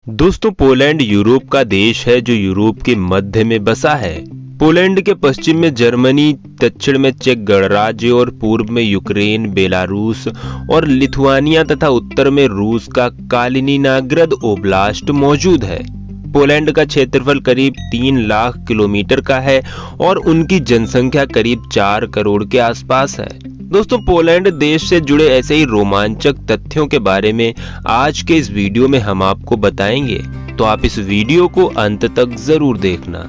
दोस्तों, Poland Europe का देश है जो यूरोप के मध्य में बसा है। पोलैंड के पश्चिम में जर्मनी, दक्षिण में चेक गणराज्य और पूर्व में यूक्रेन, बेलारूस और लिथुआनिया तथा उत्तर में रूस का कालिनिनाग्रद ओब्लास्ट मौजूद है। पोलैंड का क्षेत्रफल करीब 3 लाख किलोमीटर का है और उनकी जनसंख्या करीब 4 करोड़ के आसपास है। दोस्तों, पोलैंड देश से जुड़े ऐसे ही रोमांचक तथ्यों के बारे में आज के इस वीडियो में हम आपको बताएंगे, तो आप इस वीडियो को अंत तक जरूर देखना।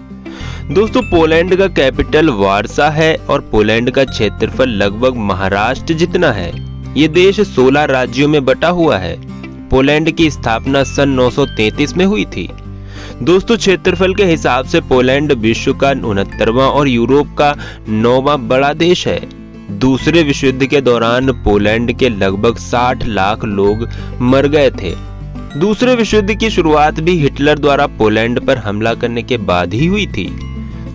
दोस्तों, पोलैंड का कैपिटल वारसा है और पोलैंड का क्षेत्रफल लगभग महाराष्ट्र जितना है। ये देश 16 राज्यों में बटा हुआ है। पोलैंड की स्थापना सन 933 में हुई थी। दोस्तों, क्षेत्रफल के हिसाब से पोलैंड विश्व का 69वां और यूरोप का 9वां बड़ा देश है। दूसरे विश्व युद्ध के दौरान पोलैंड के लगभग 60 लाख लोग मर गए थे। दूसरे विश्व युद्ध की शुरुआत भी हिटलर द्वारा पोलैंड पर हमला करने के बाद ही हुई थी।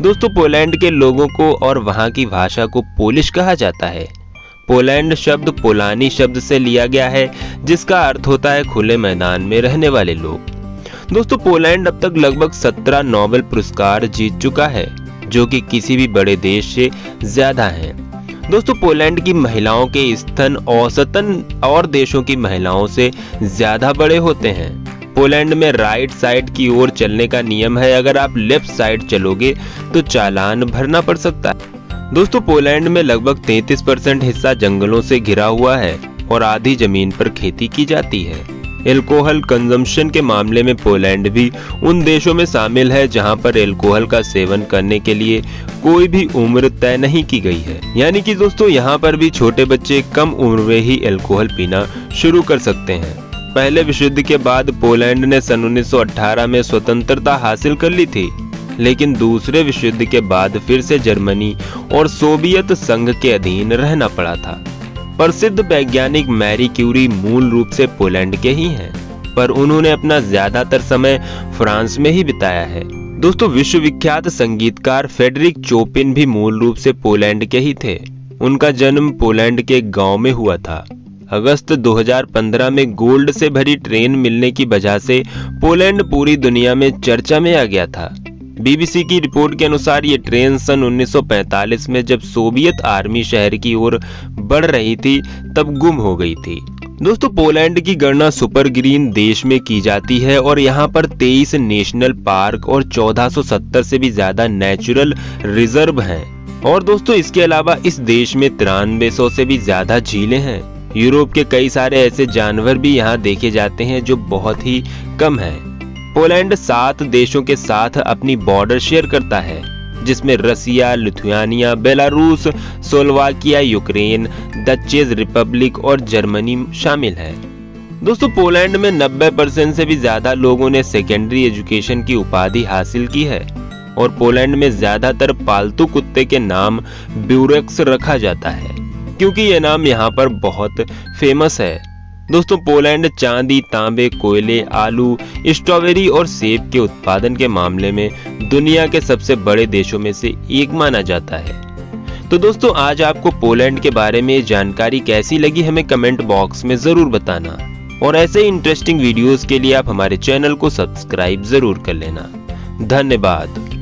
दोस्तों, पोलैंड के लोगों को और वहां की भाषा को पोलिश कहा जाता है। पोलैंड शब्द पोलानी शब्द से लिया गया है, जिसका अर्थ होता है खुले मैदान में रहने वाले लोग। दोस्तों, पोलैंड अब तक लगभग 17 नोबेल पुरस्कार जीत चुका है, जो कि किसी भी बड़े देश से ज्यादा है। दोस्तों, पोलैंड की महिलाओं के स्तन औसतन और देशों की महिलाओं से ज्यादा बड़े होते हैं। पोलैंड में राइट साइड की ओर चलने का नियम है। अगर आप लेफ्ट साइड चलोगे तो चालान भरना पड़ सकता है। दोस्तों, पोलैंड में लगभग 33% हिस्सा जंगलों से घिरा हुआ है और आधी जमीन पर खेती की जाती है। एल्कोहल कंजम्पशन के मामले में पोलैंड भी उन देशों में शामिल है जहां पर एल्कोहल का सेवन करने के लिए कोई भी उम्र तय नहीं की गई है। यानी कि दोस्तों, यहां पर भी छोटे बच्चे कम उम्र में ही एल्कोहल पीना शुरू कर सकते हैं। पहले विश्व युद्ध के बाद पोलैंड ने सन 1918 में स्वतंत्रता हासिल कर ली थी, लेकिन दूसरे विश्व युद्ध के बाद फिर से जर्मनी और सोवियत संघ के अधीन रहना पड़ा था। प्रसिद्ध वैज्ञानिक मैरी क्यूरी मूल रूप से पोलैंड के ही हैं, पर उन्होंने अपना ज्यादातर समय फ्रांस में ही बिताया है। दोस्तों, विश्वविख्यात संगीतकार फ्रेडरिक चोपिन भी मूल रूप से पोलैंड के ही थे। उनका जन्म पोलैंड के गांव में हुआ था। अगस्त 2015 में गोल्ड से भरी ट्रेन मिलने की वजह से पोलैंड पूरी दुनिया में चर्चा में आ गया था। बीबीसी की रिपोर्ट के अनुसार ये ट्रेन सन 1945 में जब सोवियत आर्मी शहर की ओर बढ़ रही थी तब गुम हो गई थी। दोस्तों, पोलैंड की गणना सुपर ग्रीन देश में की जाती है और यहाँ पर 23 नेशनल पार्क और 1470 से भी ज्यादा नेचुरल रिजर्व हैं। और दोस्तों, इसके अलावा इस देश में 9300 से भी ज्यादा झीलें हैं। यूरोप के कई सारे ऐसे जानवर भी यहाँ देखे जाते हैं जो बहुत ही कम है। पोलैंड 7 देशों के साथ अपनी बॉर्डर शेयर करता है, जिसमें Russia, Lithuania, Belarus, Slovakia, Ukraine, the चेक रिपब्लिक और जर्मनी शामिल है। दोस्तों, पोलैंड में 90% से भी ज्यादा लोगों ने सेकेंडरी एजुकेशन की उपाधि हासिल की है और पोलैंड में ज्यादातर पालतू कुत्ते के नाम ब्यूरेक्स रखा जाता है, क्योंकि यह नाम यहाँ पर बहुत फेमस है। दोस्तों, पोलैंड चांदी, तांबे, कोयले, आलू, स्ट्रॉबेरी और सेब के उत्पादन के मामले में दुनिया के सबसे बड़े देशों में से एक माना जाता है। तो दोस्तों, आज आपको पोलैंड के बारे में जानकारी कैसी लगी हमें कमेंट बॉक्स में जरूर बताना, और ऐसे इंटरेस्टिंग वीडियोस के लिए आप हमारे चैनल को सब्सक्राइब जरूर कर लेना। धन्यवाद।